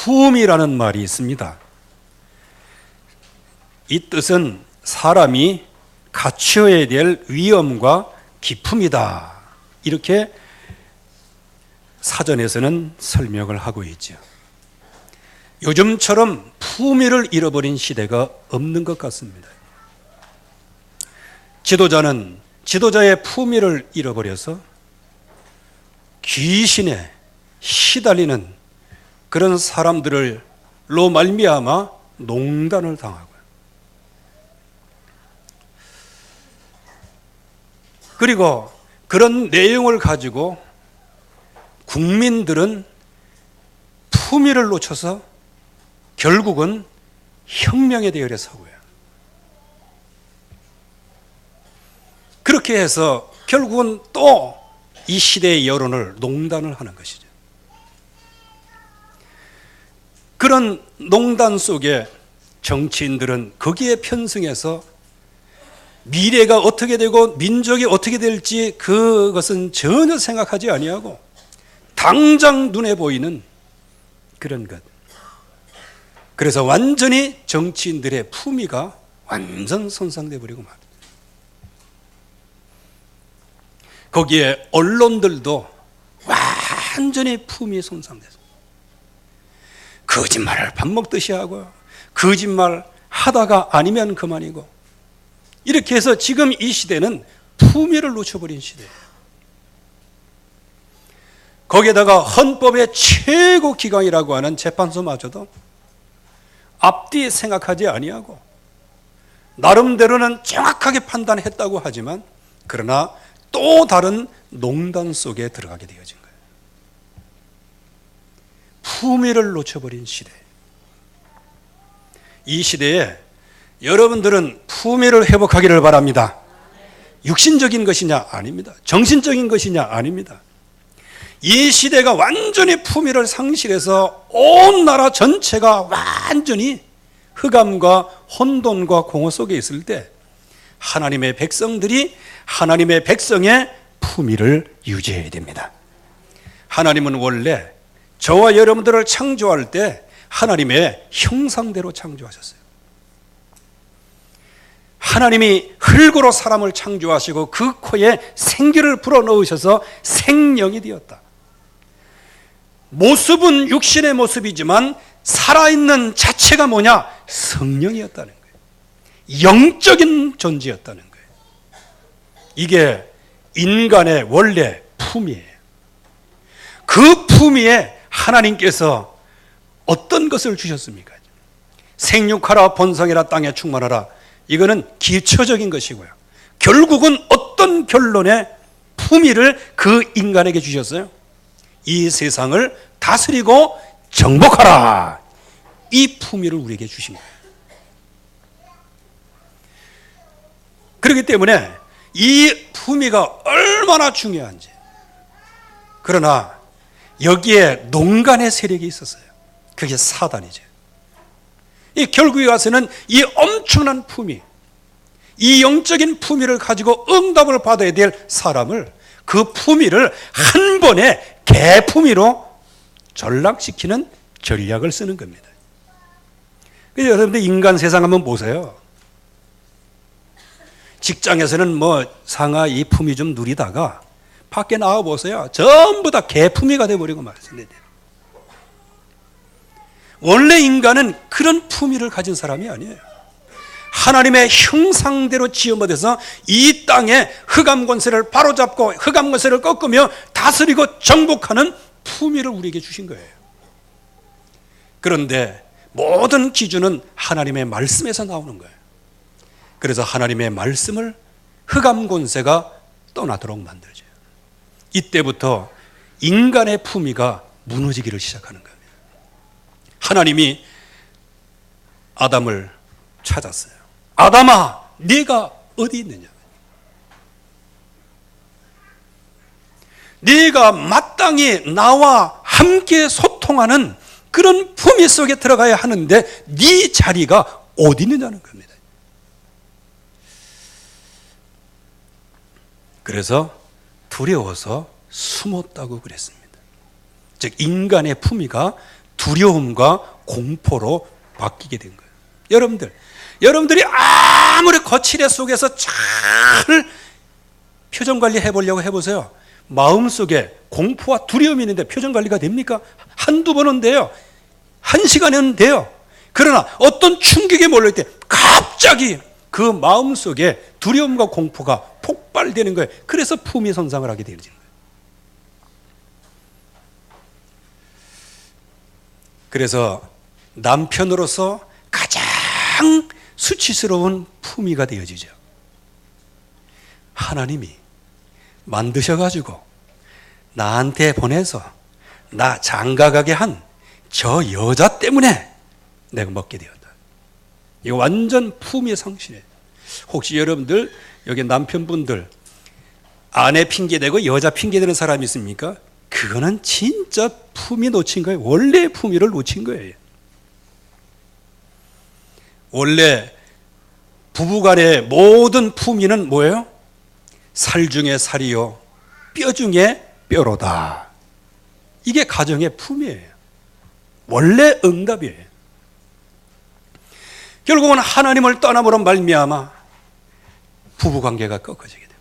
품이라는 말이 있습니다. 이 뜻은 사람이 갖추어야 될 위엄과 기품이다, 이렇게 사전에서는 설명을 하고 있죠. 요즘처럼 품위를 잃어버린 시대가 없는 것 같습니다. 지도자는 지도자의 품위를 잃어버려서 귀신에 시달리는 그런 사람들로 말미암아 농단을 당하고요. 그리고 그런 내용을 가지고 국민들은 품위를 놓쳐서 결국은 혁명의 대열에 서고요. 그렇게 해서 결국은 또 이 시대의 여론을 농단을 하는 것이죠. 그런 농단 속에 정치인들은 거기에 편승해서 미래가 어떻게 되고 민족이 어떻게 될지 그것은 전혀 생각하지 아니하고 당장 눈에 보이는 그런 것. 그래서 완전히 정치인들의 품위가 완전 손상돼 버리고 말이에요. 거기에 언론들도 완전히 품위 손상돼서 거짓말을 밥 먹듯이 하고 거짓말 하다가 아니면 그만이고, 이렇게 해서 지금 이 시대는 품위를 놓쳐버린 시대예요. 거기에다가 헌법의 최고 기관이라고 하는 재판소마저도 앞뒤 생각하지 아니하고 나름대로는 정확하게 판단했다고 하지만 그러나 또 다른 농단 속에 들어가게 되어진 거예요. 품위를 놓쳐버린 시대. 이 시대에 여러분들은 품위를 회복하기를 바랍니다. 육신적인 것이냐? 아닙니다. 정신적인 것이냐? 아닙니다. 이 시대가 완전히 품위를 상실해서 온 나라 전체가 완전히 흑암과 혼돈과 공허 속에 있을 때 하나님의 백성들이 하나님의 백성의 품위를 유지해야 됩니다. 하나님은 원래 저와 여러분들을 창조할 때 하나님의 형상대로 창조하셨어요. 하나님이 흙으로 사람을 창조하시고 그 코에 생기를 불어넣으셔서 생명이 되었다. 모습은 육신의 모습이지만 살아있는 자체가 뭐냐? 성령이었다는 거예요. 영적인 존재였다는 거예요. 이게 인간의 원래 품이에요. 그 품위에 하나님께서 어떤 것을 주셨습니까? 생육하라 번성해라 땅에 충만하라. 이거는 기초적인 것이고요. 결국은 어떤 결론의 품위를 그 인간에게 주셨어요? 이 세상을 다스리고 정복하라. 이 품위를 우리에게 주신 거예요. 그렇기 때문에 이 품위가 얼마나 중요한지. 그러나 여기에 농간의 세력이 있었어요. 그게 사단이죠. 이 결국에 가서는 이 엄청난 품위, 이 영적인 품위를 가지고 응답을 받아야 될 사람을, 그 품위를 한 번에 개품위로 전락시키는 전략을 쓰는 겁니다. 그래서 여러분들 인간 세상 한번 보세요. 직장에서는 뭐 상하 이 품위 좀 누리다가 밖에 나와 보세요. 전부 다 개품위가 돼버리고 말이에요. 원래 인간은 그런 품위를 가진 사람이 아니에요. 하나님의 형상대로 지음받아서 이 땅에 흑암 권세를 바로잡고 흑암 권세를 꺾으며 다스리고 정복하는 품위를 우리에게 주신 거예요. 그런데 모든 기준은 하나님의 말씀에서 나오는 거예요. 그래서 하나님의 말씀을 흑암 권세가 떠나도록 만들죠. 이때부터 인간의 품위가 무너지기를 시작하는 겁니다. 하나님이 아담을 찾았어요. 아담아, 네가 어디 있느냐? 네가 마땅히 나와 함께 소통하는 그런 품위 속에 들어가야 하는데 네 자리가 어디 있느냐는 겁니다. 그래서 두려워서 숨었다고 그랬습니다. 즉 인간의 품위가 두려움과 공포로 바뀌게 된 거예요. 여러분들이 아무리 거칠애 속에서 잘 표정 관리 해보려고 해보세요. 마음속에 공포와 두려움이 있는데 표정 관리가 됩니까? 한두 번은 돼요. 한 시간은 돼요. 그러나 어떤 충격에 몰릴 때 갑자기 그 마음속에 두려움과 공포가 폭발되는 거예요. 그래서 품위 손상을 하게 되는 거예요. 그래서 남편으로서 가장 수치스러운 품위가 되어지죠. 하나님이 만드셔가지고 나한테 보내서 나 장가가게 한 저 여자 때문에 내가 먹게 되었다. 이거 완전 품위의 상실이에요. 혹시 여러분들 여기 남편분들 아내 핑계대고 여자 핑계대는 사람이 있습니까? 그거는 진짜 품위 놓친 거예요. 원래의 품위를 놓친 거예요. 원래 부부간의 모든 품위는 뭐예요? 살 중에 살이요 뼈 중에 뼈로다. 이게 가정의 품위예요. 원래 응답이에요. 결국은 하나님을 떠남으로 말미암아 부부관계가 꺾어지게 되고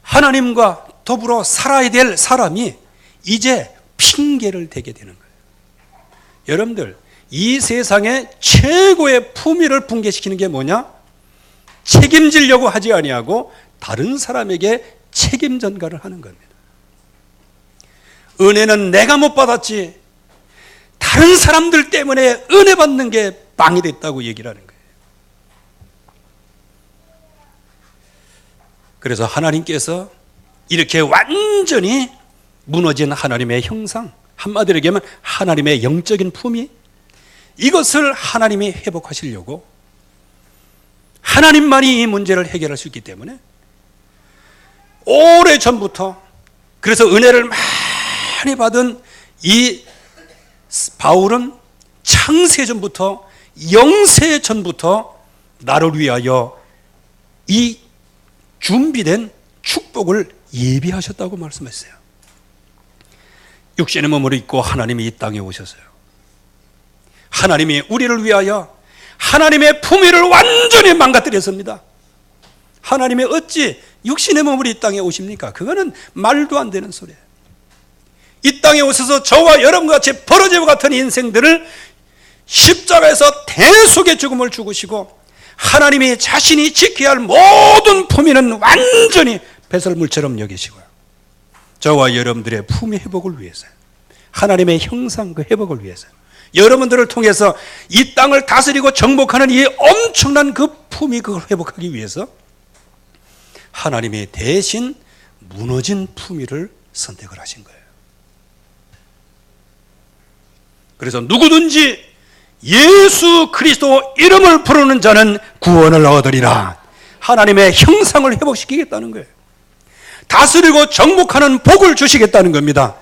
하나님과 더불어 살아야 될 사람이 이제 핑계를 대게 되는 거예요. 여러분들 이 세상에 최고의 품위를 붕괴시키는 게 뭐냐? 책임지려고 하지 아니하고 다른 사람에게 책임 전가를 하는 겁니다. 은혜는 내가 못 받았지 다른 사람들 때문에 은혜 받는 게 방해됐다고 얘기를 하는 거예요. 그래서 하나님께서 이렇게 완전히 무너진 하나님의 형상, 한마디로 얘기하면 하나님의 영적인 품위, 이것을 하나님이 회복하시려고 하나님만이 이 문제를 해결할 수 있기 때문에 오래전부터, 그래서 은혜를 많이 받은 이 바울은 창세전부터 영세전부터 나를 위하여 이 준비된 축복을 예비하셨다고 말씀했어요. 육신의 몸을 입고 하나님이 이 땅에 오셨어요. 하나님이 우리를 위하여 하나님의 품위를 완전히 망가뜨렸습니다. 하나님이 어찌 육신의 몸으로 이 땅에 오십니까? 그거는 말도 안 되는 소리예요. 이 땅에 오셔서 저와 여러분과 같이 버러지와 같은 인생들을 십자가에서 대속의 죽음을 죽으시고 하나님이 자신이 지켜야 할 모든 품위는 완전히 배설물처럼 여기시고요. 저와 여러분들의 품위 회복을 위해서요. 하나님의 형상 그 회복을 위해서요. 여러분들을 통해서 이 땅을 다스리고 정복하는 이 엄청난 그 품위 그걸 회복하기 위해서 하나님이 대신 무너진 품위를 선택을 하신 거예요. 그래서 누구든지 예수 그리스도 이름을 부르는 자는 구원을 얻으리라. 하나님의 형상을 회복시키겠다는 거예요. 다스리고 정복하는 복을 주시겠다는 겁니다.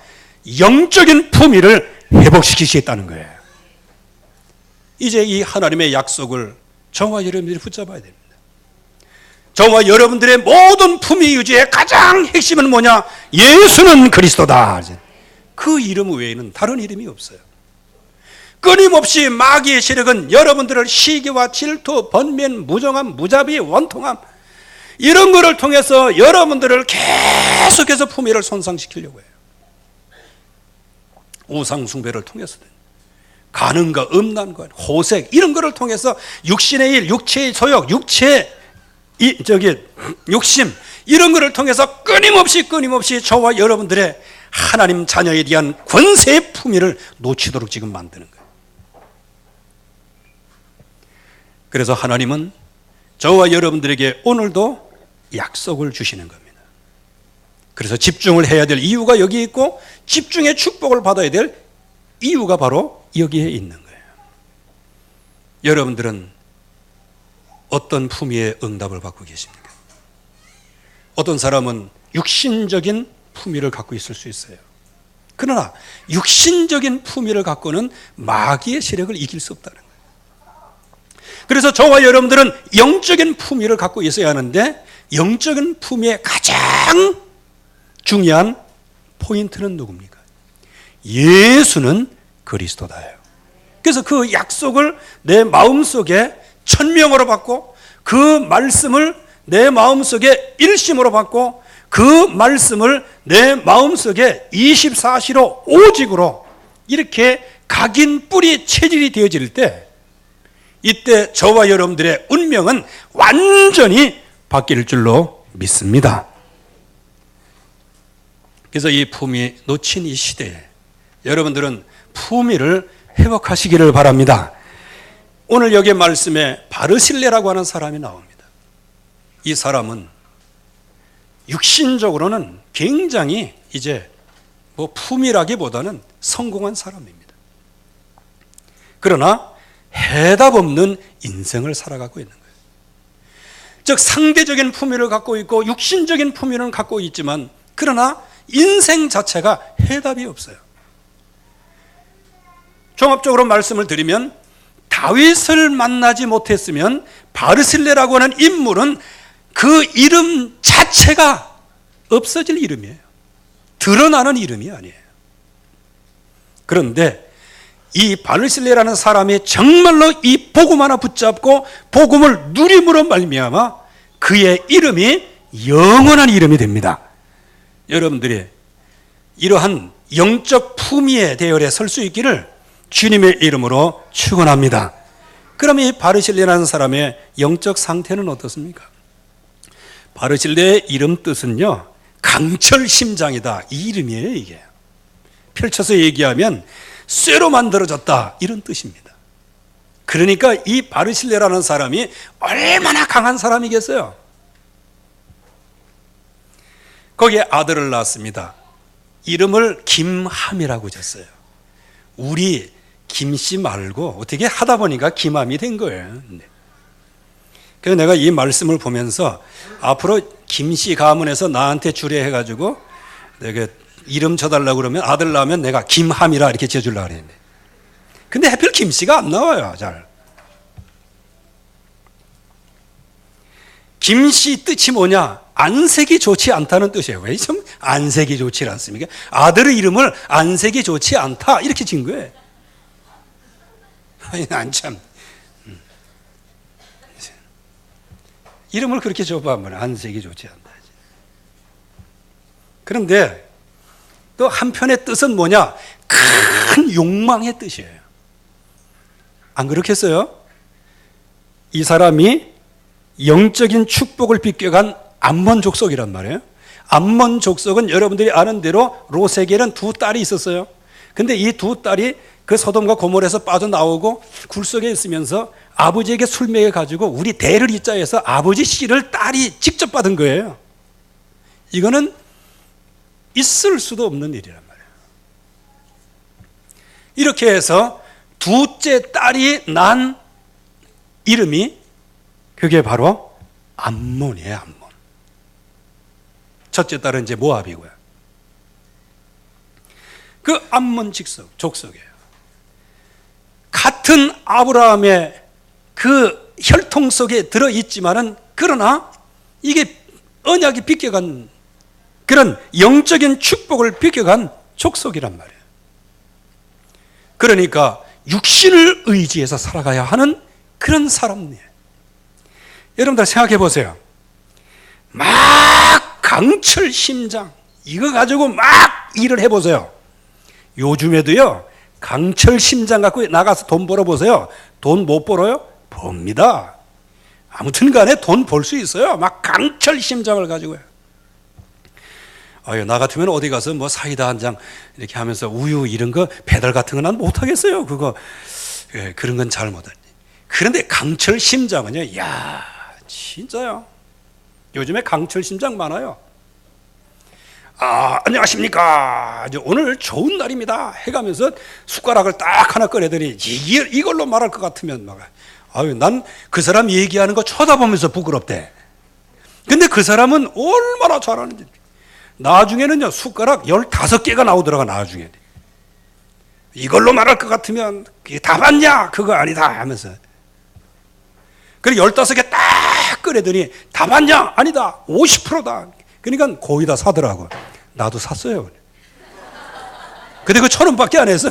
영적인 품위를 회복시키시겠다는 거예요. 이제 이 하나님의 약속을 저와 여러분들이 붙잡아야 됩니다. 저와 여러분들의 모든 품위 유지의 가장 핵심은 뭐냐? 예수는 그리스도다. 그 이름 외에는 다른 이름이 없어요. 끊임없이 마귀의 세력은 여러분들을 시기와 질투, 번면, 무정함, 무자비, 원통함 이런 것을 통해서 여러분들을 계속해서 품위를 손상시키려고 해요. 우상숭배를 통해서든 가능과 음란과 호색 이런 것을 통해서 육신의 일, 육체의 소욕, 욕심 이런 것을 통해서 끊임없이 저와 여러분들의 하나님 자녀에 대한 권세의 품위를 놓치도록 지금 만드는 거예요. 그래서 하나님은 저와 여러분들에게 오늘도 약속을 주시는 겁니다. 그래서 집중을 해야 될 이유가 여기 있고 집중의 축복을 받아야 될 이유가 바로 여기에 있는 거예요. 여러분들은 어떤 품위의 응답을 받고 계십니까? 어떤 사람은 육신적인 품위를 갖고 있을 수 있어요. 그러나 육신적인 품위를 갖고는 마귀의 세력을 이길 수 없다는 거예요. 그래서 저와 여러분들은 영적인 품위를 갖고 있어야 하는데 영적인 품위의 가장 중요한 포인트는 누굽니까? 예수는 그리스도다예요. 그래서 그 약속을 내 마음속에 천명으로 받고 그 말씀을 내 마음속에 일심으로 받고 그 말씀을 내 마음속에 24시로 오직으로 이렇게 각인 뿌리 체질이 되어질 때 이때 저와 여러분들의 운명은 완전히 바뀔 줄로 믿습니다. 그래서 이 품위 놓친 이 시대에 여러분들은 품위를 회복하시기를 바랍니다. 오늘 여기 말씀에 바르실레라고 하는 사람이 나옵니다. 이 사람은 육신적으로는 굉장히 이제 품위라기보다는 성공한 사람입니다. 그러나 해답 없는 인생을 살아가고 있는 거예요. 즉 상대적인 품위를 갖고 있고 육신적인 품위는 갖고 있지만 그러나 인생 자체가 해답이 없어요. 종합적으로 말씀을 드리면 다윗을 만나지 못했으면 바르실레라고 하는 인물은 그 이름 자체가 없어질 이름이에요. 드러나는 이름이 아니에요. 그런데 이 바르실레라는 사람이 정말로 이 복음 하나 붙잡고 복음을 누림으로 말미암아 그의 이름이 영원한 이름이 됩니다. 여러분들이 이러한 영적 품위의 대열에 설 수 있기를 주님의 이름으로 축원합니다. 그럼 이 바르실레라는 사람의 영적 상태는 어떻습니까? 바르실레의 이름 뜻은요, 강철심장이다, 이 이름이에요. 이게 펼쳐서 얘기하면 쇠로 만들어졌다, 이런 뜻입니다. 그러니까 이 바르실레라는 사람이 얼마나 강한 사람이겠어요. 거기에 아들을 낳았습니다. 이름을 김함이라고 졌어요. 우리 김씨 말고 어떻게 하다 보니까 김함이 된 거예요. 그래서 내가 이 말씀을 보면서 앞으로 김씨 가문에서 나한테 주례해가지고 내가 이름 쳐달라고 그러면 아들 낳으면 내가 김함이라 이렇게 지어주려고 그랬는데, 근데 하필 김씨가 안 나와요. 잘. 김씨 뜻이 뭐냐? 안색이 좋지 않다는 뜻이에요. 왜 좀 안색이 좋지 않습니까? 아들의 이름을 안색이 좋지 않다 이렇게 진 거예요. 아니, 난 참 이름을 그렇게 줘봐면 안색이 좋지 않다. 그런데 또 한편의 뜻은 뭐냐? 큰 욕망의 뜻이에요. 안 그렇겠어요? 이 사람이 영적인 축복을 빗겨간 암몬 족속이란 말이에요. 암몬 족속은 여러분들이 아는 대로 롯에게는 두 딸이 있었어요. 근데 이 두 딸이 그 소돔과 고모라에서 빠져나오고 굴 속에 있으면서 아버지에게 술 먹여 가지고 우리 대를 잇자 해서 아버지 씨를 딸이 직접 받은 거예요. 이거는 있을 수도 없는 일이란 말이에요. 이렇게 해서 둘째 딸이 난 이름이 그게 바로 암몬이에요. 암몬. 첫째 딸은 이제 모압이고요. 그 암몬 족속이에요. 같은 아브라함의 그 혈통 속에 들어있지만은 그러나 이게 언약이 비껴간 그런 영적인 축복을 비껴간 족속이란 말이에요. 그러니까 육신을 의지해서 살아가야 하는 그런 사람이에요. 여러분들 생각해 보세요. 막 강철 심장 이거 가지고 막 일을 해보세요. 요즘에도요 강철 심장 갖고 나가서 돈 벌어보세요. 돈 못 벌어요? 법니다. 아무튼 간에 돈 벌 수 있어요. 막 강철 심장을 가지고요. 나 같으면 어디 가서 뭐 사이다 한 잔 이렇게 하면서 우유 이런 거 배달 같은 건 난 못하겠어요. 그거 그런 건 잘 못하니. 그런데 강철 심장은요, 야 진짜요. 요즘에 강철 심장 많아요. 안녕하십니까. 오늘 좋은 날입니다. 해가면서 숟가락을 딱 하나 꺼내더니 이걸로 말할 것 같으면 난 그 사람 얘기하는 거 쳐다보면서 부끄럽대. 근데 그 사람은 얼마나 잘하는지. 나중에는요 숟가락 15개가 나오더라고. 나중에 이걸로 말할 것 같으면 그게 다 맞냐? 그거 아니다 하면서. 그래 15개 딱 꺼내더니 다 맞냐? 아니다 50%다. 그러니까 거의 다 사더라고. 나도 샀어요. 근데 그 1,000원밖에 안 했어.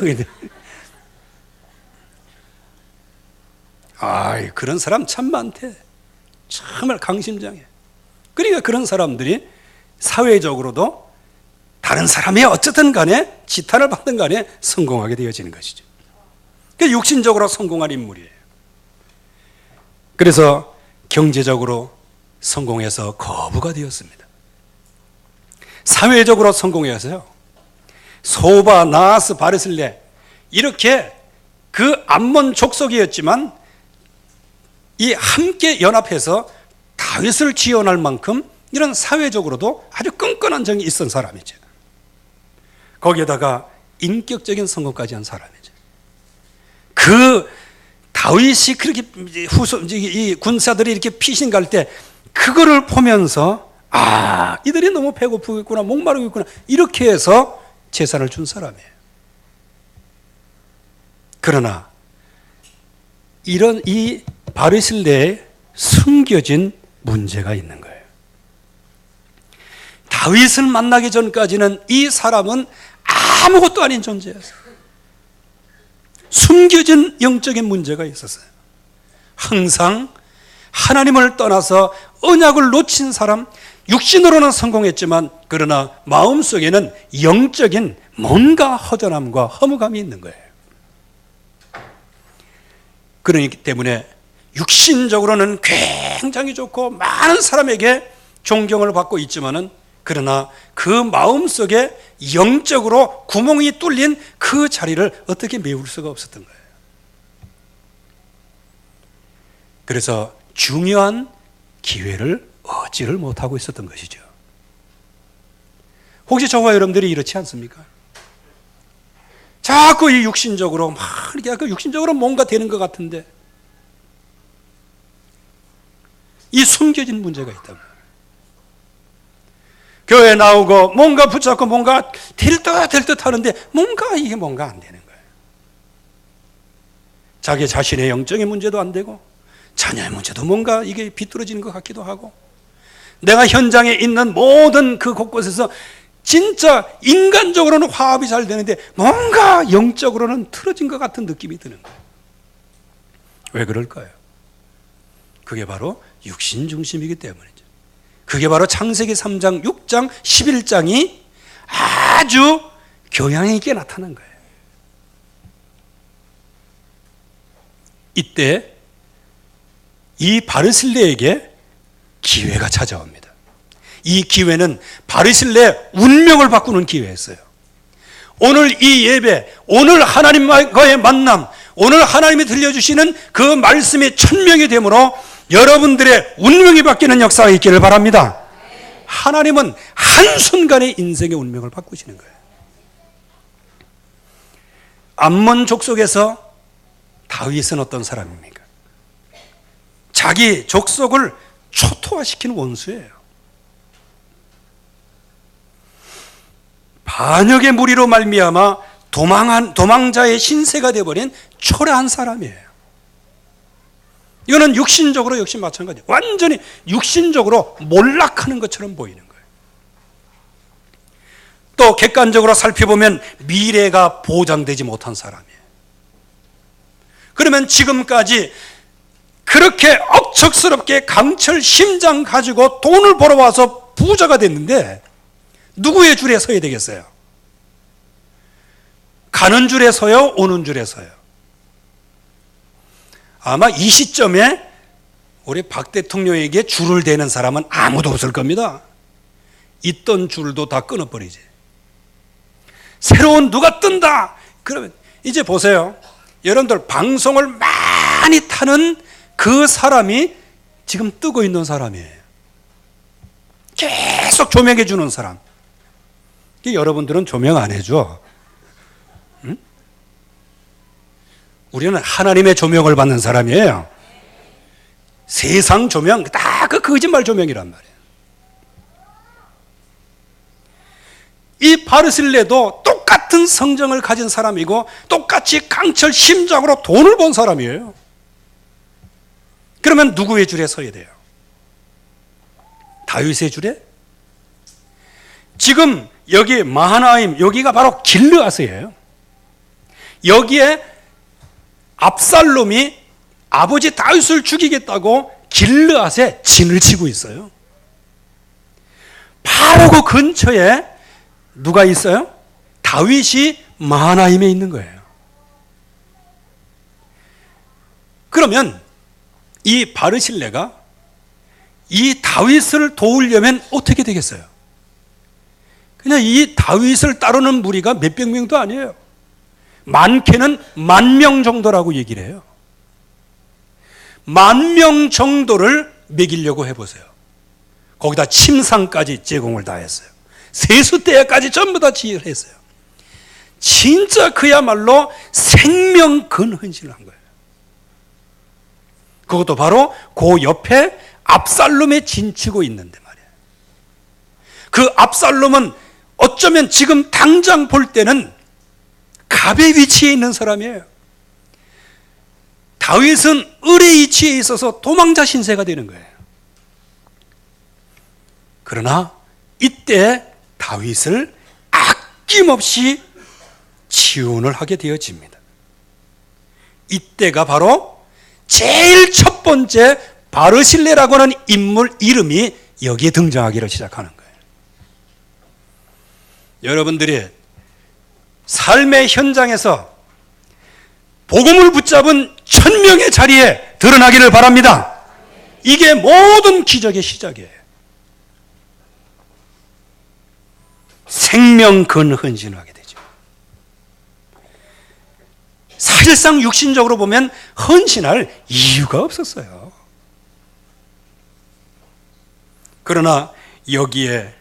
그런 사람 참 많대. 정말 강심장해. 그러니까 그런 사람들이 사회적으로도 다른 사람이 어쨌든 간에 지탄을 받든 간에 성공하게 되어지는 것이죠. 그 육신적으로 성공한 인물이에요. 그래서 경제적으로 성공해서 거부가 되었습니다. 사회적으로 성공해서요, 소바, 나하스, 바르실레 이렇게 그 암몬 족속이었지만 이 함께 연합해서 다윗을 지원할 만큼 이런 사회적으로도 아주 끈끈한 정이 있었던 사람이죠. 거기에다가 인격적인 성공까지 한 사람이죠. 그 다윗이 그렇게 이 군사들이 이렇게 피신 갈 때 그거를 보면서 이들이 너무 배고프겠구나, 목마르겠구나, 이렇게 해서 제사를 준 사람이에요. 그러나 이런 이 바르실레에 숨겨진 문제가 있는 거예요. 다윗을 만나기 전까지는 이 사람은 아무것도 아닌 존재였어요. 숨겨진 영적인 문제가 있었어요. 항상 하나님을 떠나서 언약을 놓친 사람, 육신으로는 성공했지만 그러나 마음속에는 영적인 뭔가 허전함과 허무감이 있는 거예요. 그렇기 때문에 육신적으로는 굉장히 좋고 많은 사람에게 존경을 받고 있지만은 그러나 그 마음속에 영적으로 구멍이 뚫린 그 자리를 어떻게 메울 수가 없었던 거예요. 그래서 중요한 기회를 얻지를 못하고 있었던 것이죠. 혹시 저와 여러분들이 이렇지 않습니까? 자꾸 이 육신적으로 막 이렇게 육신적으로 뭔가 되는 것 같은데 이 숨겨진 문제가 있다고. 교회 나오고 뭔가 붙잡고 뭔가 될 듯 하는데 이게 뭔가 안 되는 거예요. 자기 자신의 영적인 문제도 안 되고 자녀의 문제도 뭔가 이게 비뚤어지는 것 같기도 하고 내가 현장에 있는 모든 그 곳곳에서 진짜 인간적으로는 화합이 잘 되는데 뭔가 영적으로는 틀어진 것 같은 느낌이 드는 거예요. 왜 그럴까요? 그게 바로 육신 중심이기 때문이죠. 그게 바로 창세기 3장, 6장, 11장이 아주 교양 있게 나타난 거예요. 이때 이 바르실레에게 기회가 찾아옵니다. 이 기회는 바르실레의 운명을 바꾸는 기회였어요. 오늘 이 예배, 오늘 하나님과의 만남, 오늘 하나님이 들려주시는 그 말씀이 천명이 되므로 여러분들의 운명이 바뀌는 역사가 있기를 바랍니다. 하나님은 한순간에 인생의 운명을 바꾸시는 거예요. 암몬 족속에서 다윗은 어떤 사람입니까? 자기 족속을 초토화시키는 원수예요. 반역의 무리로 말미암아 도망자의 신세가 되어버린 초라한 사람이에요. 이거는 육신적으로 역시 마찬가지예요. 완전히 육신적으로 몰락하는 것처럼 보이는 거예요. 또 객관적으로 살펴보면 미래가 보장되지 못한 사람이에요. 그러면 지금까지 그렇게 억척스럽게 강철 심장 가지고 돈을 벌어와서 부자가 됐는데 누구의 줄에 서야 되겠어요? 가는 줄에 서요? 오는 줄에 서요? 아마 이 시점에 우리 박 대통령에게 줄을 대는 사람은 아무도 없을 겁니다. 있던 줄도 다 끊어버리지. 새로운 누가 뜬다. 그러면 이제 보세요. 여러분들 방송을 많이 타는 그 사람이 지금 뜨고 있는 사람이에요. 계속 조명해 주는 사람. 여러분들은 조명 안 해줘. 응? 우리는 하나님의 조명을 받는 사람이에요. 세상 조명, 다 그 거짓말 조명이란 말이에요. 이 바르실레도 똑같은 성정을 가진 사람이고 똑같이 강철 심장으로 돈을 번 사람이에요. 그러면 누구의 줄에 서야 돼요? 다윗의 줄에? 지금 여기 마하나임, 여기가 바로 길르앗이에요. 여기에 압살롬이 아버지 다윗을 죽이겠다고 길르앗에 진을 치고 있어요. 바로 그 근처에 누가 있어요? 다윗이 마하나임에 있는 거예요. 그러면 이 바르실레가 이 다윗을 도우려면 어떻게 되겠어요? 그냥 이 다윗을 따르는 무리가 몇백 명도 아니에요. 많게는 10,000명 정도라고 얘기를 해요. 10,000명 정도를 먹이려고 해보세요. 거기다 침상까지 제공을 다 했어요. 세수대까지 전부 다 지휘를 했어요. 진짜 그야말로 생명 근헌신을 한 거예요. 그것도 바로 그 옆에 압살롬에 진치고 있는데 말이에요. 그 압살롬은 어쩌면 지금 당장 볼 때는 갑의 위치에 있는 사람이에요. 다윗은 을의 위치에 있어서 도망자 신세가 되는 거예요. 그러나 이때 다윗을 아낌없이 지원을 하게 되어집니다. 이때가 바로 제일 첫 번째 바르실레라고 하는 인물 이름이 여기에 등장하기를 시작하는 거예요. 여러분들이 삶의 현장에서 복음을 붙잡은 1000명의 자리에 드러나기를 바랍니다. 이게 모든 기적의 시작이에요. 생명 근헌신을 하게 되죠. 사실상 육신적으로 보면 헌신할 이유가 없었어요. 그러나 여기에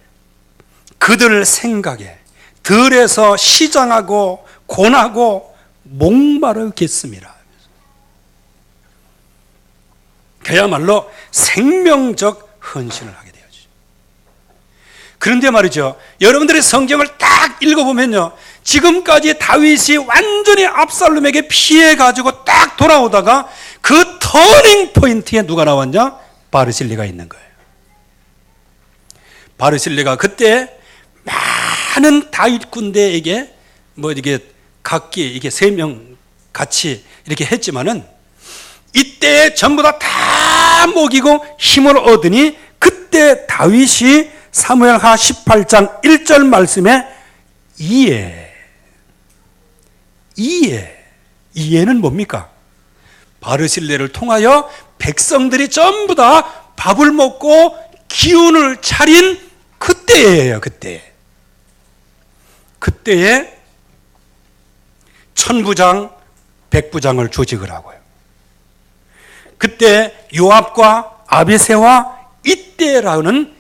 그들 생각에 들에서 시장하고 곤하고 목마르겠습니다. 그야말로 생명적 헌신을 하게 되었죠. 그런데 말이죠, 여러분들이 성경을 딱 읽어보면요, 지금까지 다윗이 완전히 압살롬에게 피해가지고 딱 돌아오다가 그 터닝 포인트에 누가 나왔냐? 바르실레가 있는 거예요. 바르실레가 그때 많은 다윗 군대에게 이게 각기 이게 3명 같이 이렇게 했지만은 이때 전부 다 먹이고 힘을 얻으니 그때 다윗이 사무엘하 18장 1절 말씀에 이에는 뭡니까? 바르실레를 통하여 백성들이 전부 다 밥을 먹고 기운을 차린 그때예요. 그때에 천부장, 백부장을 조직을 하고요. 그때 요압과 아비새와 이때라는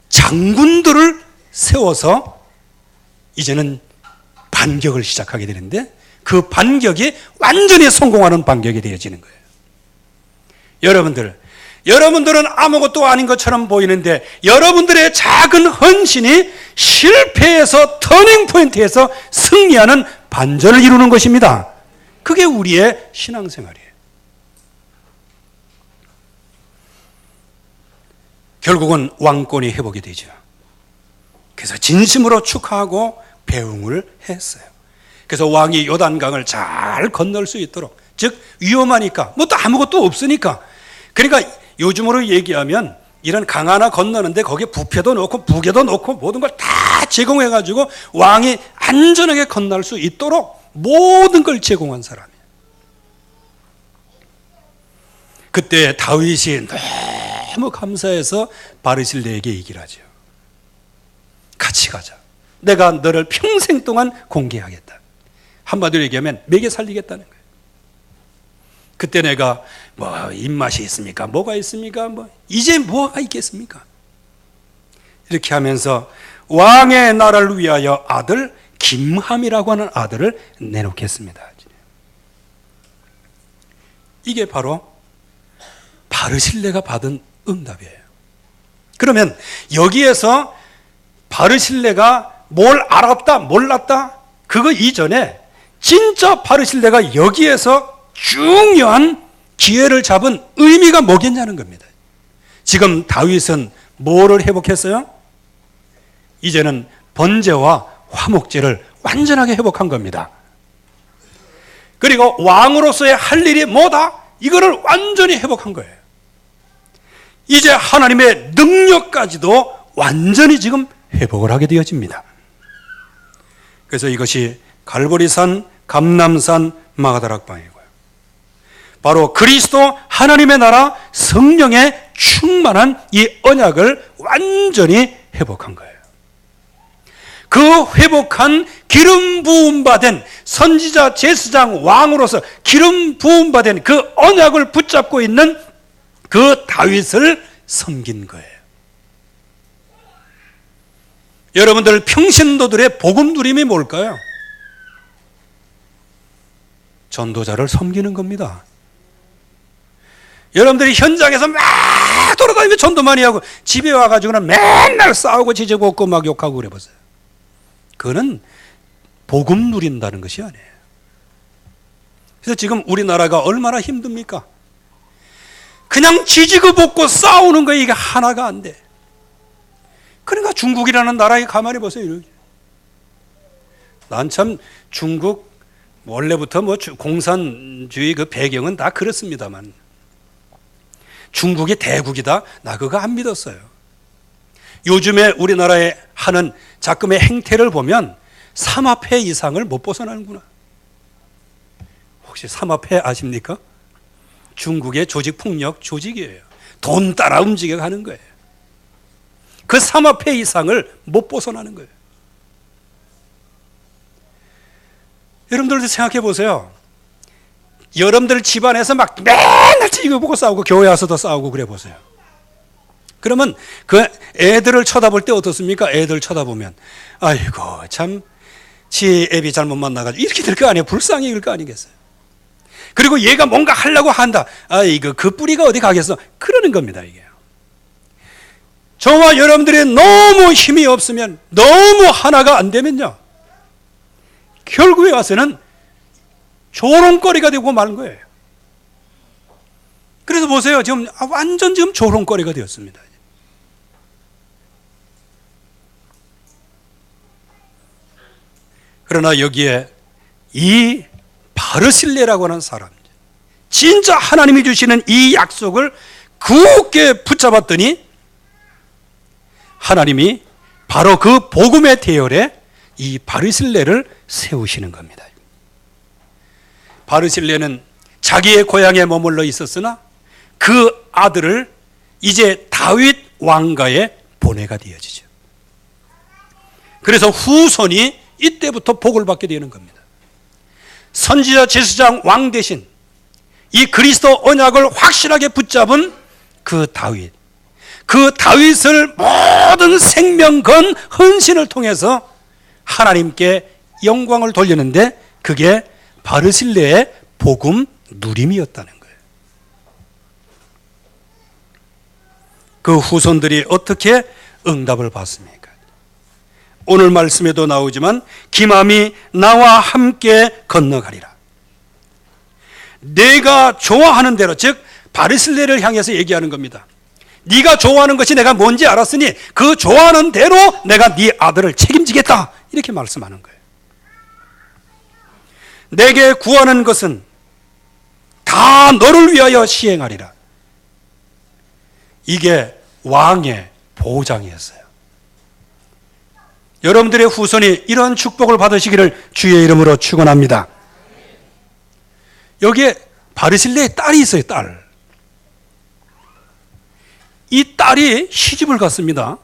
장군들을 세워서 이제는 반격을 시작하게 되는데 그 반격이 완전히 성공하는 반격이 되어지는 거예요. 여러분들은 아무것도 아닌 것처럼 보이는데 여러분들의 작은 헌신이 실패에서 터닝 포인트에서 승리하는 반전을 이루는 것입니다. 그게 우리의 신앙생활이에요. 결국은 왕권이 회복이 되죠. 그래서 진심으로 축하하고 배웅을 했어요. 그래서 왕이 요단강을 잘 건널 수 있도록, 즉 위험하니까 또 아무것도 없으니까, 그러니까 요즘으로 얘기하면 이런 강 하나 건너는데 거기에 부패도 넣고 부계도 넣고 모든 걸 다 제공해가지고 왕이 안전하게 건널 수 있도록 모든 걸 제공한 사람이에요. 그때 다윗이 너무 감사해서 바르실레에게 얘기를 하죠. 같이 가자. 내가 너를 평생 동안 공개하겠다. 한마디로 얘기하면 먹여 살리겠다는 거예요. 그때 내가 입맛이 있습니까? 뭐가 있습니까? 이제 뭐가 있겠습니까? 이렇게 하면서 왕의 나라를 위하여 아들 김함이라고 하는 아들을 내놓겠습니다. 이게 바로 바르실레가 받은 응답이에요. 그러면 여기에서 바르실레가 뭘 알았다, 몰랐다? 그거 이전에 진짜 바르실레가 여기에서 중요한 기회를 잡은 의미가 뭐겠냐는 겁니다. 지금 다윗은 뭐를 회복했어요? 이제는 번제와 화목제를 완전하게 회복한 겁니다. 그리고 왕으로서의 할 일이 뭐다? 이거를 완전히 회복한 거예요. 이제 하나님의 능력까지도 완전히 지금 회복을 하게 되어집니다. 그래서 이것이 갈보리산, 감람산, 마가다락방이고요. 바로 그리스도 하나님의 나라 성령의 충만한 이 언약을 완전히 회복한 거예요. 그 회복한 기름 부음받은 선지자, 제사장, 왕으로서 기름 부음받은 그 언약을 붙잡고 있는 그 다윗을 섬긴 거예요. 여러분들 평신도들의 복음 누림이 뭘까요? 전도자를 섬기는 겁니다. 여러분들이 현장에서 막 돌아다니며 전도 많이 하고 집에 와가지고는 맨날 싸우고 지지고 막 욕하고 그래 보세요. 그거는 복음 누린다는 것이 아니에요. 그래서 지금 우리나라가 얼마나 힘듭니까? 그냥 지지고 볶고 싸우는 거에 이게 하나가 안 돼. 그러니까 중국이라는 나라에 가만히 보세요. 난 참 중국 원래부터 뭐 공산주의 그 배경은 다 그렇습니다만 중국이 대국이다? 나 그거 안 믿었어요. 요즘에 우리나라에 하는 자금의 행태를 보면 삼합회 이상을 못 벗어나는구나. 혹시 삼합회 아십니까? 중국의 조직폭력 조직이에요. 돈 따라 움직여가는 거예요. 그 삼합회 이상을 못 벗어나는 거예요. 여러분들도 생각해 보세요. 여러분들 집안에서 막 맨날 찌그보고 싸우고 교회 와서도 싸우고 그래 보세요. 그러면 그 애들을 쳐다볼 때 어떻습니까? 애들 쳐다보면 아이고 참 지 애비 잘못 만나가지고 이렇게 될 거 아니에요. 불쌍히 될 거 아니겠어요. 그리고 얘가 뭔가 하려고 한다. 아이고 그 뿌리가 어디 가겠어. 그러는 겁니다 이게. 저와 여러분들이 너무 힘이 없으면 너무 하나가 안 되면요 결국에 와서는 조롱거리가 되고 마는 거예요. 그래서 보세요. 지금 완전 지금 조롱거리가 되었습니다. 그러나 여기에 이 바르실레라고 하는 사람, 진짜 하나님이 주시는 이 약속을 굳게 붙잡았더니 하나님이 바로 그 복음의 대열에 이 바르실레를 세우시는 겁니다. 바르실레는 자기의 고향에 머물러 있었으나 그 아들을 이제 다윗 왕가에 보내가 되어지죠. 그래서 후손이 이때부터 복을 받게 되는 겁니다. 선지자, 제사장, 왕 대신 이 그리스도 언약을 확실하게 붙잡은 그 다윗, 그 다윗을 모든 생명 건 헌신을 통해서 하나님께 영광을 돌리는데 그게 바르실레의 복음 누림이었다는 거예요. 그 후손들이 어떻게 응답을 받습니까? 오늘 말씀에도 나오지만 기맘이 나와 함께 건너가리라. 내가 좋아하는 대로, 즉 바르실레를 향해서 얘기하는 겁니다. 네가 좋아하는 것이 내가 뭔지 알았으니 그 좋아하는 대로 내가 네 아들을 책임지겠다, 이렇게 말씀하는 거예요. 내게 구하는 것은 다 너를 위하여 시행하리라. 이게 왕의 보장이었어요. 여러분들의 후손이 이런 축복을 받으시기를 주의 이름으로 축원합니다. 여기에 바르실레의 딸이 있어요. 딸. 이 딸이 시집을 갔습니다.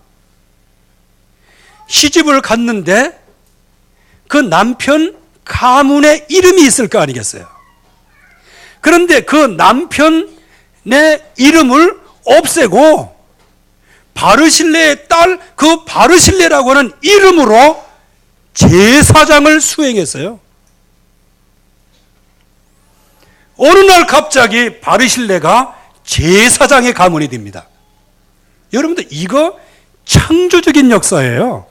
시집을 갔는데 그 남편 가문의 이름이 있을 거 아니겠어요. 그런데 그 남편의 이름을 없애고 바르실레의 딸, 그 바르실레라고 하는 이름으로 제사장을 수행했어요. 어느 날 갑자기 바르실레가 제사장의 가문이 됩니다. 여러분들 이거 창조적인 역사예요.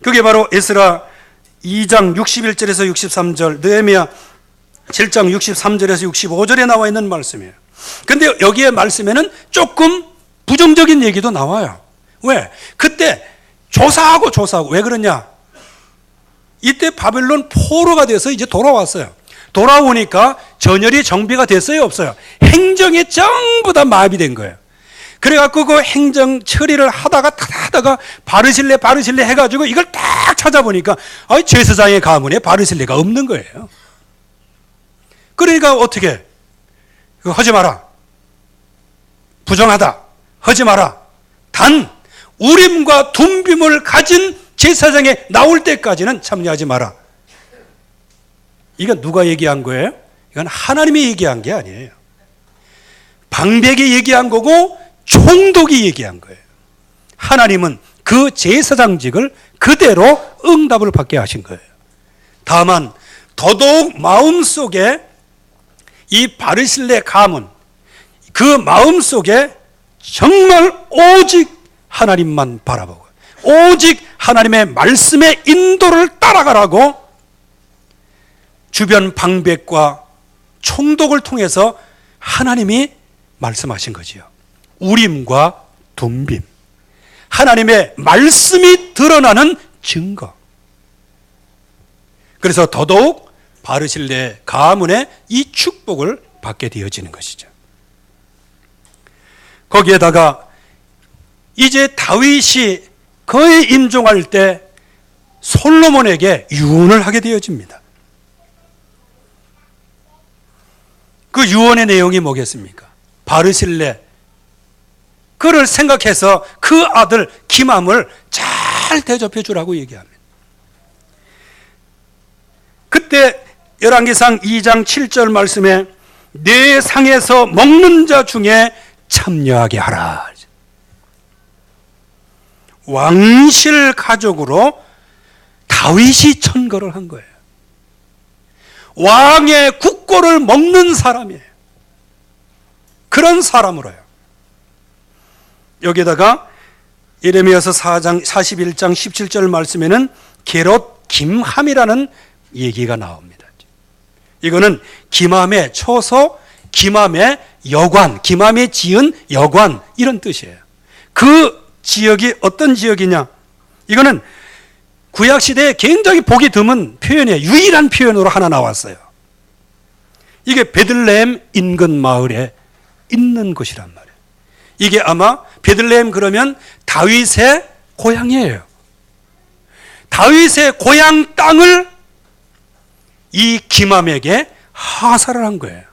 그게 바로 에스라 2장 61절에서 63절, 느헤미야 7장 63절에서 65절에 나와 있는 말씀이에요. 근데 여기에 말씀에는 조금 부정적인 얘기도 나와요. 왜? 그때 조사하고 왜 그러냐? 이때 바벨론 포로가 돼서 이제 돌아왔어요. 돌아오니까 전열이 정비가 됐어요, 없어요? 행정이 전부 다 마비된 거예요. 그래갖고 그 행정 처리를 하다가 바르실레 해가지고 이걸 딱 찾아보니까 제사장의 가문에 바르실레가 없는 거예요. 그러니까 어떻게? 그거 하지 마라. 부정하다. 하지 마라. 단 우림과 둠빔을 가진 제사장에 나올 때까지는 참여하지 마라. 이건 누가 얘기한 거예요? 이건 하나님이 얘기한 게 아니에요. 방백이 얘기한 거고 총독이 얘기한 거예요. 하나님은 그 제사장직을 그대로 응답을 받게 하신 거예요. 다만 더더욱 마음속에 이 바르실레 가문, 그 마음속에 정말 오직 하나님만 바라보고 오직 하나님의 말씀의 인도를 따라가라고 주변 방백과 총독을 통해서 하나님이 말씀하신 거지요. 우림과 둠빔, 하나님의 말씀이 드러나는 증거. 그래서 더더욱 바르실레 가문의 이 축복을 받게 되어지는 것이죠. 거기에다가 이제 다윗이 거의 임종할 때 솔로몬에게 유언을 하게 되어집니다. 그 유언의 내용이 뭐겠습니까? 바르실레, 그를 생각해서 그 아들 기맘을 잘 대접해 주라고 얘기합니다. 그때 열왕기상 2장 7절 말씀에 내 상에서 먹는 자 중에 참여하게 하라. 왕실 가족으로 다윗이 천거를 한 거예요. 왕의 국고를 먹는 사람이에요. 그런 사람으로요. 여기다가 예레미야서 4장 41장 17절 말씀에는 게롯 김함이라는 얘기가 나옵니다. 이거는 김함의 초소, 김함의 여관, 김함이 지은 여관, 이런 뜻이에요. 그 지역이 어떤 지역이냐? 이거는 구약시대에 굉장히 보기 드문 표현이에요. 유일한 표현으로 하나 나왔어요. 이게 베들레헴 인근 마을에 있는 곳이란 말이에요. 이게 아마 베들레헴 그러면 다윗의 고향이에요. 다윗의 고향 땅을 이 김함에게 하사를 한 거예요.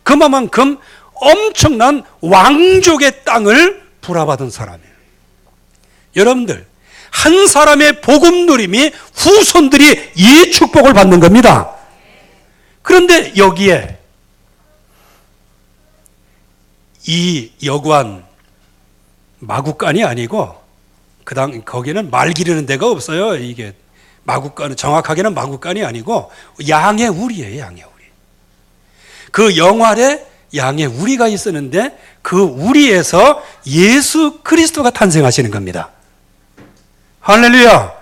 그만큼 엄청난 왕족의 땅을 불화받은 사람이에요. 여러분들, 한 사람의 복음 누림이 후손들이 이 축복을 받는 겁니다. 그런데 여기에 이 여관 마구간이 아니고 거기는 말 기르는 데가 없어요. 이게 마구간, 정확하게는 마구간이 아니고 양의 우리예요. 양의 우리. 그 영활에 양의 우리가 있었는데 그 우리에서 예수 그리스도가 탄생하시는 겁니다. 할렐루야.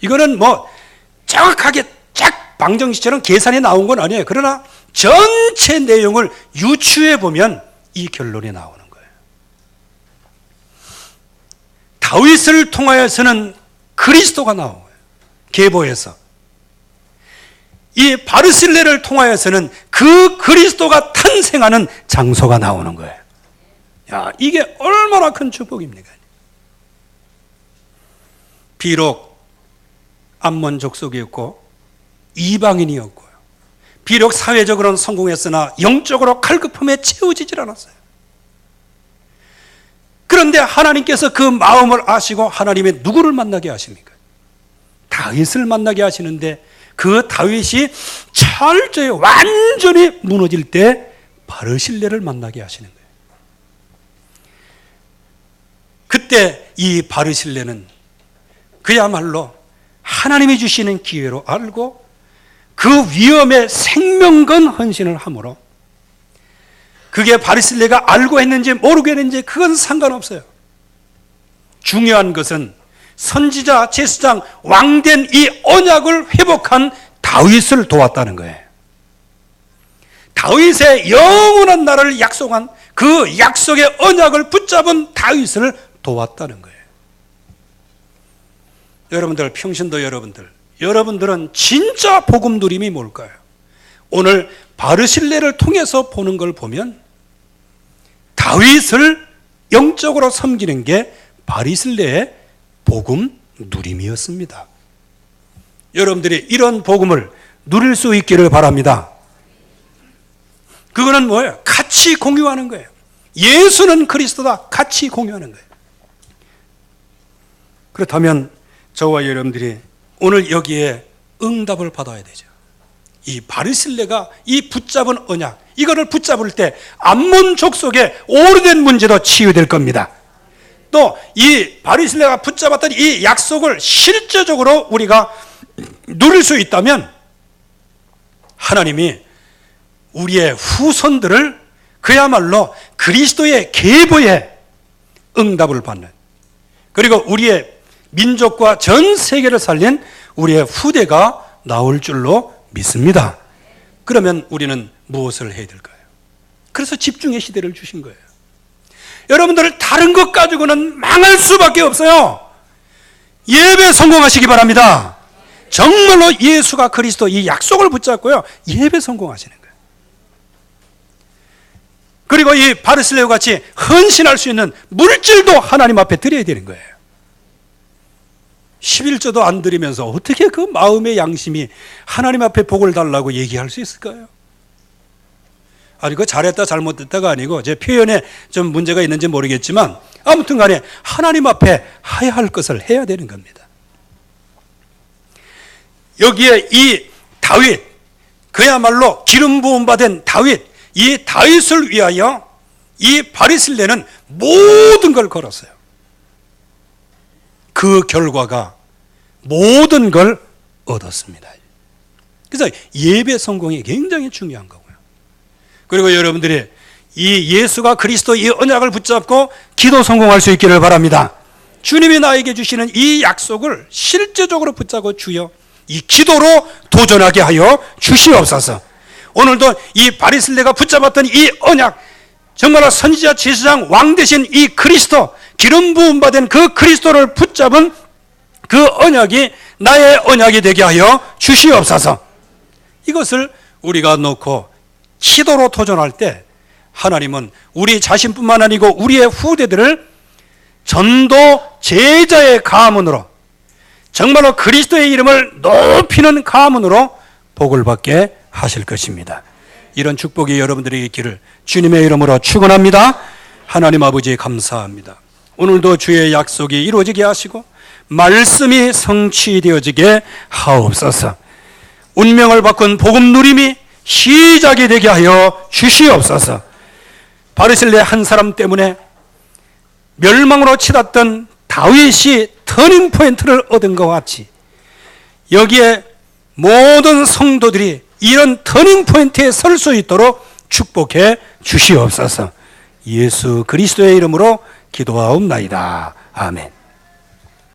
이거는 뭐 정확하게 쫙 방정식처럼 계산이 나온 건 아니에요. 그러나 전체 내용을 유추해 보면 이 결론이 나오는 거예요. 다윗을 통하여서는 그리스도가 나온 거예요. 계보에서. 이 바르실레를 통하여서는 그 그리스도가 탄생하는 장소가 나오는 거예요. 야, 이게 얼마나 큰 축복입니까? 비록 암몬 족속이었고 이방인이었고요. 비록 사회적으로는 성공했으나 영적으로 갈급함에 채워지질 않았어요. 그런데 하나님께서 그 마음을 아시고 하나님의 누구를 만나게 하십니까? 다윗을 만나게 하시는데 그 다윗이 철저히 완전히 무너질 때 바르실레를 만나게 하시는 거예요. 그때 이 바르실레는 그야말로 하나님이 주시는 기회로 알고 그 위험에 생명건 헌신을 함으로, 그게 바르실레가 알고 했는지 모르고 했는지 그건 상관없어요. 중요한 것은 선지자, 제사장, 왕된 이 언약을 회복한 다윗을 도왔다는 거예요. 다윗의 영원한 나라를 약속한 그 약속의 언약을 붙잡은 다윗을 도왔다는 거예요. 여러분들, 평신도 여러분들은 진짜 복음 누림이 뭘까요? 오늘 바르실레를 통해서 보는 걸 보면 다윗을 영적으로 섬기는 게 바르실레의 복음 누림이었습니다. 여러분들이 이런 복음을 누릴 수 있기를 바랍니다. 그거는 뭐예요? 같이 공유하는 거예요. 예수는 그리스도다. 같이 공유하는 거예요. 그렇다면 저와 여러분들이 오늘 여기에 응답을 받아야 되죠. 이 바르실레가 이 붙잡은 언약, 이거를 붙잡을 때 암몬 족속의 오래된 문제도 치유될 겁니다. 또 이 바르실레가 붙잡았던 이 약속을 실제적으로 우리가 누릴 수 있다면 하나님이 우리의 후손들을 그야말로 그리스도의 계보에 응답을 받는, 그리고 우리의 민족과 전 세계를 살린 우리의 후대가 나올 줄로 믿습니다. 그러면 우리는 무엇을 해야 될까요? 그래서 집중의 시대를 주신 거예요. 여러분들 다른 것 가지고는 망할 수밖에 없어요. 예배 성공하시기 바랍니다. 정말로 예수가 그리스도 이 약속을 붙잡고요, 예배 성공하시는 거예요. 그리고 이 바르실레와 같이 헌신할 수 있는 물질도 하나님 앞에 드려야 되는 거예요. 11조도 안 드리면서 어떻게 그 마음의 양심이 하나님 앞에 복을 달라고 얘기할 수 있을까요? 아니, 그 잘했다 잘못했다가 아니고 제 표현에 좀 문제가 있는지 모르겠지만 아무튼 간에 하나님 앞에 해야 할 것을 해야 되는 겁니다. 여기에 이 다윗, 그야말로 기름 부음 받은 다윗, 이 다윗을 위하여 이 바르실레는 모든 걸 걸었어요. 그 결과가 모든 걸 얻었습니다. 그래서 예배 성공이 굉장히 중요한 거고요. 그리고 여러분들이 이 예수가 그리스도 이 언약을 붙잡고 기도 성공할 수 있기를 바랍니다. 주님이 나에게 주시는 이 약속을 실제적으로 붙잡고 주여 이 기도로 도전하게 하여 주시옵소서. 오늘도 이 바르실레가 붙잡았던 이 언약, 정말로 선지자, 제사장, 왕 대신 이 그리스도, 기름 부음 받은 그 그리스도를 붙잡은 그 언약이 나의 언약이 되게 하여 주시옵소서. 이것을 우리가 놓고 기도로 도전할 때 하나님은 우리 자신뿐만 아니고 우리의 후대들을 전도 제자의 가문으로, 정말로 그리스도의 이름을 높이는 가문으로 복을 받게 하실 것입니다. 이런 축복이 여러분들에게 있기를 주님의 이름으로 축원합니다. 하나님 아버지 감사합니다. 오늘도 주의 약속이 이루어지게 하시고 말씀이 성취되어지게 하옵소서. 운명을 바꾼 복음 누림이 시작이 되게 하여 주시옵소서. 바르실레 한 사람 때문에 멸망으로 치닫던 다윗이 터닝 포인트를 얻은 것 같이 여기에 모든 성도들이 이런 터닝 포인트에 설 수 있도록 축복해 주시옵소서. 예수 그리스도의 이름으로 기도하옵나이다. 아멘.